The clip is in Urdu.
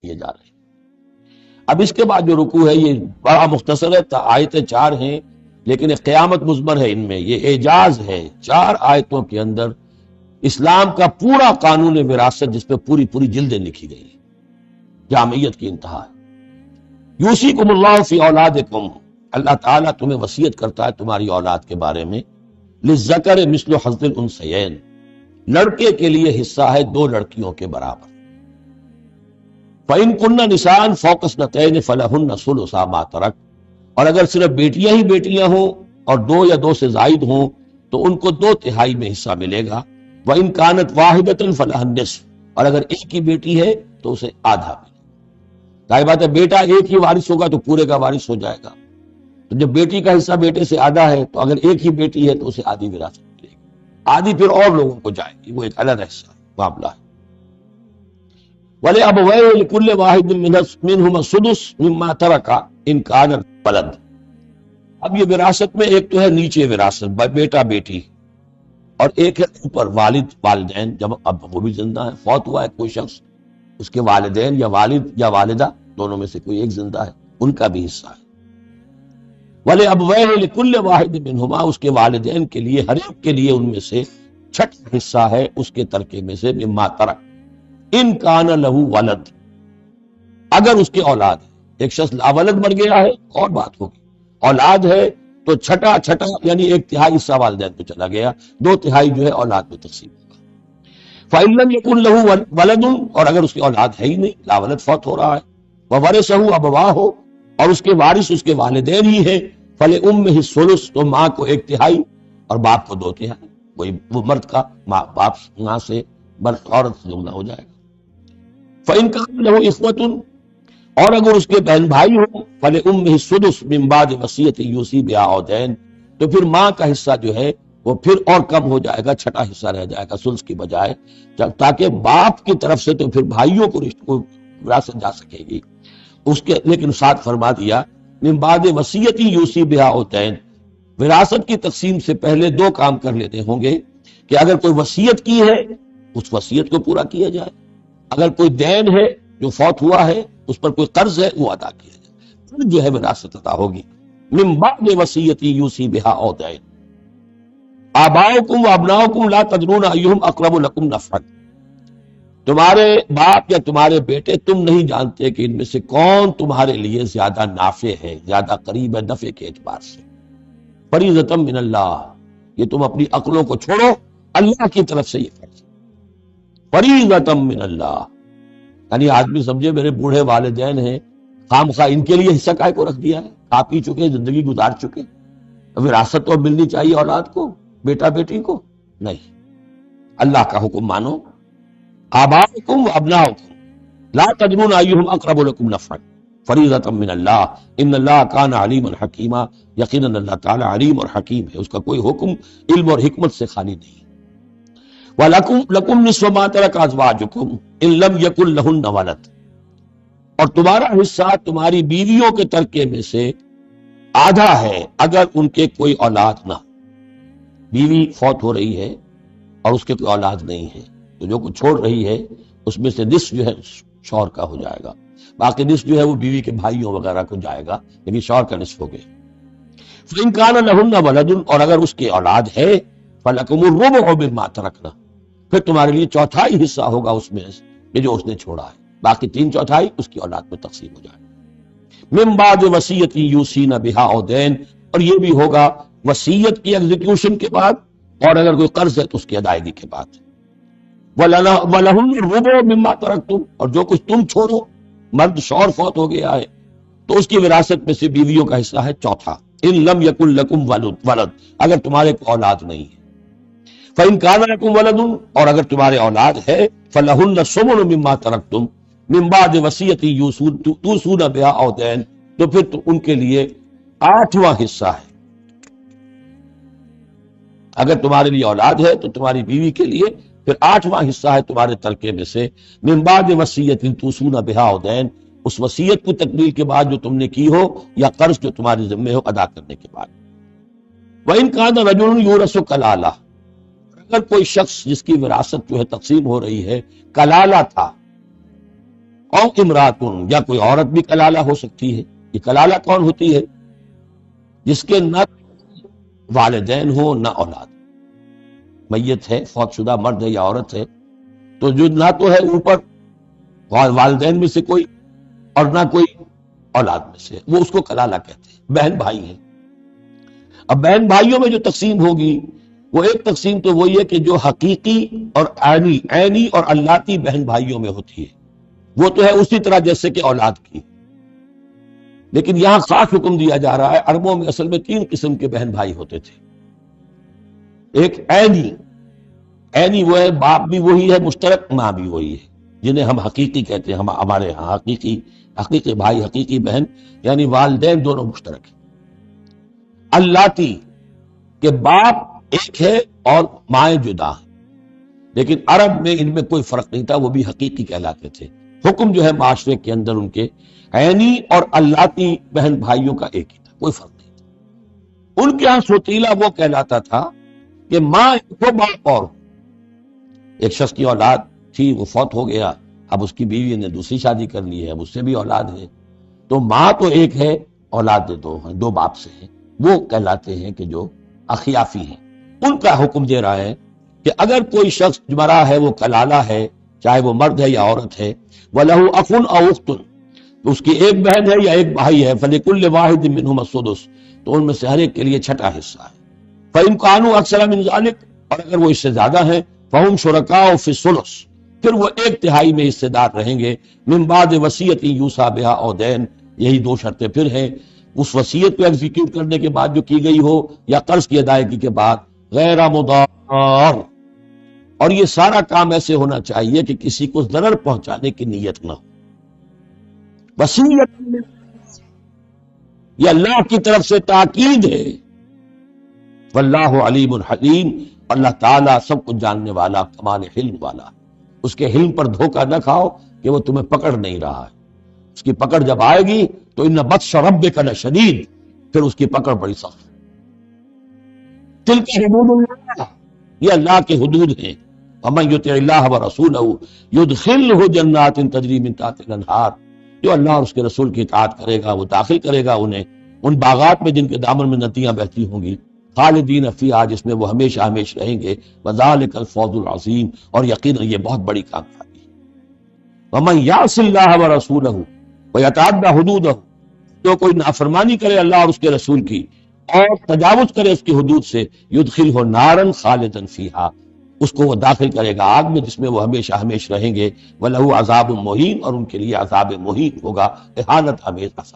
کیے جا رہے ہیں۔ اب اس کے بعد جو رکوع ہے یہ بڑا مختصر ہے، آیتیں 4 ہیں لیکن ایک قیامت مضمر ہے ان میں، یہ اعجاز ہے۔ 4 آیتوں کے اندر اسلام کا پورا قانون وراثت جس پہ پوری پوری جلدیں لکھی گئی ہیں، جامعیت کی انتہا ہے۔ یوصیکم اللہ فی اولادکم، اللہ تعالیٰ تمہیں وصیت کرتا ہے تمہاری اولاد کے بارے میں، للذکر مثل حظ الانثیین، لڑکے کے لیے حصہ ہے 2 لڑکیوں کے برابر۔ فَإِن كُنَّ نِسَاءً فَوْقَ اثْنَتَيْنِ فَلَهُنَّ ثُلُثَا مَا تَرَكَ، اور اگر صرف بیٹیاں ہی بیٹیاں ہوں اور 2 یا 2 سے زائد ہوں تو ان کو 2/3 میں حصہ ملے گا۔ وَإِن كَانَتْ وَاحِدَةٌ فَلَهَا النِّصْفُ، اور اگر ایک ہی بیٹی ہے تو اسے آدھا ملے گا۔ ظاہر بات ہے بیٹا ایک ہی وارث ہوگا تو پورے کا وارث ہو جائے گا، تو جب بیٹی کا حصہ بیٹے سے آدھا ہے تو اگر ایک ہی بیٹی ہے تو اسے آدھی وراثت ملے گی، آدھی پھر اور لوگوں کو جائے گی، وہ ایک الگ حصہ معاملہ ہے۔ وَلِأَبَوَيْهِ لِكُلِّ وَاحِدٍ مِّنْهُمَا السُّدُسُ مِمَّا تَرَكَ إِن كَانَ وَلَدٌ۔ اب یہ وراثت میں ایک تو ہے نیچے وراثت، بیٹا بیٹی، اور ایک ہے اوپر والد والدین، جب اب وہ بھی زندہ ہے، فوت ہوا ہے کوئی شخص، اس کے والدین یا والد یا والدہ دونوں میں سے کوئی ایک زندہ ہے، ان کا بھی حصہ ہے۔ وَلِأَبَوَيْهِ لِكُلِّ وَاحِدٍ مِّنْهُمَا، اس کے والدین کے لیے ہر ایک کے لیے ان میں سے چھٹا حصہ ہے اس کے ترکے میں سے، مما ترک ان کان لہو ولد، اگر اس کے اولاد ہے۔ ایک شخص لاولد مر گیا ہے اور بات ہوگی، اولاد ہے تو چھٹا یعنی 1/3 حصہ والدین کو چلا گیا، 2/3 جو ہے اولاد میں تقسیم ہوگا۔ فَإِن لَّمْ يَكُن لَّهُ وَلَدٌ، اور اگر اس کی اولاد ہے ہی نہیں، لاولد فوت ہو رہا ہے، وَوَرِثَهُ أَبَوَاهُ، اور اس کے وارث اس کے والدین ہی ہیں، فَلِأُمِّهِ الثُّلُثُ، تو ماں کو 1/3 اور باپ کو 2/3، وہی وہ مرد کا باپ ماں سے مرد عورت سے دگنا ہو جائے گا۔ فَإِن كَانَ لَهُ إِخْوَةٌ، اور اگر اس کے بہن بھائی ہوں، فَلِأُمِّهِ السُّدُسُ مِن بَعْدِ وَصِيَّةٍ يُوصِي بِهَا أَوْ دَيْنٍ، تو پھر ماں کا حصہ جو ہے وہ پھر اور کم ہو جائے گا، چھٹا حصہ رہ جائے گا سدس کی بجائے، تاکہ باپ کی طرف سے تو پھر بھائیوں کو وراثت جا سکے گی اس کے، لیکن ساتھ فرما دیا من بعد وصیت یوصی بہا او دین، وراثت کی تقسیم سے پہلے 2 کام کر لینے ہوں گے کہ اگر کوئی وصیت کی ہے اس وصیت کو پورا کیا جائے، اگر کوئی دین ہے جو فوت ہوا ہے اس پر کوئی قرض ہے وہ ادا کیا جائے، پھر جو ہے وراثت عطا ہوگی۔ من بعد وصیت یوصی بہا او دین، آباؤکم و ابناؤکم لا تدرون ایہم اقرب لکم نفعا، تمہارے باپ یا تمہارے بیٹے تم نہیں جانتے کہ ان میں سے کون تمہارے لیے زیادہ نافع ہے، زیادہ قریب ہے نفع کے اعتبار سے۔ فریضۃ من اللہ، یہ تم اپنی عقلوں کو چھوڑو، اللہ کی طرف سے یہ فرض ہے، فریضۃ من اللہ، یعنی آدمی سمجھے میرے بوڑھے والدین ہیں، خام خواہ ان کے لیے حصہ کائے کو رکھ دیا ہے، کھا پی چکے، زندگی گزار چکے، وراثت تو ملنی چاہیے اولاد کو، بیٹا بیٹی کو نہیں، اللہ کا حکم مانو۔ آباؤکم و ابناؤکم لا تدرون ایہم اقرب لکم نفعا فریضۃ من اللہ ان اللہ کان علیما حکیما، یقیناً اللہ تعالیٰ علیم اور حکیم ہے، اس کا کوئی حکم علم اور حکمت سے خالی نہیں۔ وَلَكُمْ نِصْفُ مَا تَرَكَ أَزْوَاجُكُمْ إِن لَّمْ يَكُن لَّهُنَّ وَلَدٌ، اور تمہارا حصہ تمہاری بیویوں کے ترکے میں سے آدھا ہے اگر ان کے کوئی اولاد نہ، بیوی فوت ہو رہی ہے اور اس کے کوئی اولاد نہیں ہے تو جو کچھ چھوڑ رہی ہے اس میں سے نصف جو ہے شوہر کا ہو جائے گا، باقی نصف جو ہے وہ بیوی کے بھائیوں وغیرہ کو جائے گا، لیکن شوہر کا نصف ہو گیا۔ فَإِن كَانَ لَهُنَّ وَلَدٌ، اور اگر اس کی اولاد ہے، فَلَكُمُ الرُّبُعُ مِمَّا تَرَكْنَ، پھر تمہارے لیے 1/4 حصہ ہوگا اس میں یہ جو اس نے چھوڑا ہے، باقی 3/4 اس کی اولاد میں تقسیم ہو جائے گا۔ من بعد وصیت یوصین بہا او دین، اور یہ بھی ہوگا وصیت کی ایگزیکیوشن کے بعد، اور اگر کوئی قرض ہے تو اس کی ادائیگی کے بعد۔ وَلَهُنَّ الرُّبُعُ مِمَّا تَرَكْتُمْ، اور جو کچھ تم چھوڑو، مرد شوہر فوت ہو گیا ہے تو اس کی وراثت میں سے بیویوں کا حصہ ہے 1/4، ان لم یکن لکم ولد، اگر تمہارے کو اولاد نہیں ہے۔ فَإِن كَانَ لَكُمْ وَلَدٌ، اور اگر تمہارے اولاد ہے، فَلَهُنَّ الثُّمُنُ مِمَّا تَرَكْتُمْ مِن بَعْدِ وَصِيَّةٍ تُوصُونَ بِهَا أَوْ دَيْنٍ، تو پھر ان کے لیے 8واں حصہ ہے۔ اگر تمہارے لیے اولاد ہے تو تمہاری بیوی کے لیے پھر 8واں حصہ ہے تمہارے ترکے میں سے، من بعد وصیۃ توصون بہا او دین، اس وصیت کی تکمیل کے بعد جو تم نے کی ہو یا قرض جو تمہارے ذمہ ہو ادا کرنے کے بعد۔ وَإِن كَانَ رَجُلٌ يُورَثُ كَلَالَةً، اگر کوئی شخص جس کی وراثت جو ہے تقسیم ہو رہی ہے کلالہ تھا، او امراتن، یا کوئی عورت بھی کلالہ ہو سکتی ہے۔ یہ کلالہ کون ہوتی ہے؟ جس کے نہ والدین ہو نہ اولاد، میت ہے، فوت شدہ مرد ہے یا عورت ہے، تو جو نہ تو ہے اوپر والدین میں سے کوئی اور نہ کوئی اولاد میں سے، وہ اس کو کلالہ کہتے ہیں۔ بہن بھائی ہیں، اب بہن بھائیوں میں جو تقسیم ہوگی وہ ایک تقسیم تو وہی ہے کہ جو حقیقی اور عینی اور اللاتی بہن بھائیوں میں ہوتی ہے، وہ تو ہے اسی طرح جیسے کہ اولاد کی، لیکن یہاں خاص حکم دیا جا رہا ہے۔ عربوں میں اصل میں 3 قسم کے بہن بھائی ہوتے تھے۔ ایک عینی وہ ہے، باپ بھی وہی ہے مشترک، ماں بھی وہی ہے، جنہیں ہم حقیقی کہتے ہیں، ہمارے ہاں حقیقی بھائی، حقیقی بہن، یعنی والدین دونوں مشترک ہیں۔ اللاتی کہ باپ ایک ہے اور مائیں جدا ہیں، لیکن عرب میں ان میں کوئی فرق نہیں تھا، وہ بھی حقیقی کہلاتے تھے۔ حکم جو ہے معاشرے کے اندر ان کے عینی اور اللاتی بہن بھائیوں کا ایک ہی تھا، کوئی فرق نہیں تھا۔ ان کے ہاں سوتیلا وہ کہلاتا تھا کہ ماں کو باپ اور ایک شخص کی اولاد تھی، وہ فوت ہو گیا، اب اس کی بیوی نے دوسری شادی کر لی ہے، اب اس سے بھی اولاد ہے، تو ماں تو ایک ہے، اولاد دو ہیں، 2 باپ سے ہیں، وہ کہلاتے ہیں کہ جو اخیافی ہیں۔ ان کا حکم دے رہا ہے کہ اگر کوئی شخص مرا ہے، وہ کلالہ ہے، چاہے وہ مرد ہے یا عورت ہے، وَلَهُ أَخٌ أَوْ أُخْتٌ، تو اس کی ایک بہن ہے یا ایک بھائی ہے، فَلِكُلِّ وَاحِدٍ مِّنْهُمَا السُّدُسُ، تو ان میں سے ہر ایک کے لیے چھٹا حصہ ہے۔ فَإِنْ كَانُوا أَكْثَرَ مِنْ ذَلِكَ، اور اگر وہ اس سے زیادہ ہیں، فَهُمْ شُرَكَاءُ فِي الثُّلُثِ، پھر وہ 1/3 میں حصے دار رہیں گے، مِنْ بَعْدِ وَصِيَّةٍ يُوصَىٰ بِهَا أَوْ دَيْنٍ، یہی 2 شرطیں پھر ہیں، اس وصیت کو ایگزیکیوٹ کرنے کے بعد جو کی گئی ہو یا قرض کی ادائیگی کے بعد، غیر مضار، اور یہ سارا کام ایسے ہونا چاہیے کہ کسی کو ضرر پہنچانے کی نیت نہ ہو۔ وصیت یہ اللہ کی طرف سے تاکید ہے، واللہ علیم حلیم، اللہ تعالیٰ سب کچھ جاننے والا، کمال حلم والا۔ اس کے حلم پر دھوکہ نہ کھاؤ کہ وہ تمہیں پکڑ نہیں رہا ہے، اس کی پکڑ جب آئے گی تو ان بطش ربک لشدید، پھر اس کی پکڑ بڑی سخت۔ تلک حدود اللہ، یہ اللہ کے حدود ہیں۔ ومن یطع اللہ ورسولہ یدخلہ جنات تجری من تحتہا الانہار، جو اللہ اور اس کے رسول کی اطاعت کرے گا وہ داخل کرے گا انہیں ان باغات میں جن کے دامن میں ندیاں بہتی ہوں گی، خالدین فیہا، جس میں وہ ہمیشہ ہمیشہ رہیں گے، وذالک الفوز العظیم، اور یقیناً یہ بہت بڑی کامیابی ہے۔ ومن یعص اللہ ورسولہ ویتعدی حدودہ، جو کوئی نافرمانی کرے اللہ اور اس کے رسول کی اور تجاوز کرے اس کی حدود سے، یدخلہ نارا خالدا فیہا، اس کو وہ داخل کرے گا آگ میں جس میں وہ ہمیشہ ہمیشہ رہیں گے، وَلَهُ عذاب مہین، اور ان کے لیے عذاب مہین ہوگا، اہانت آمیز عذاب۔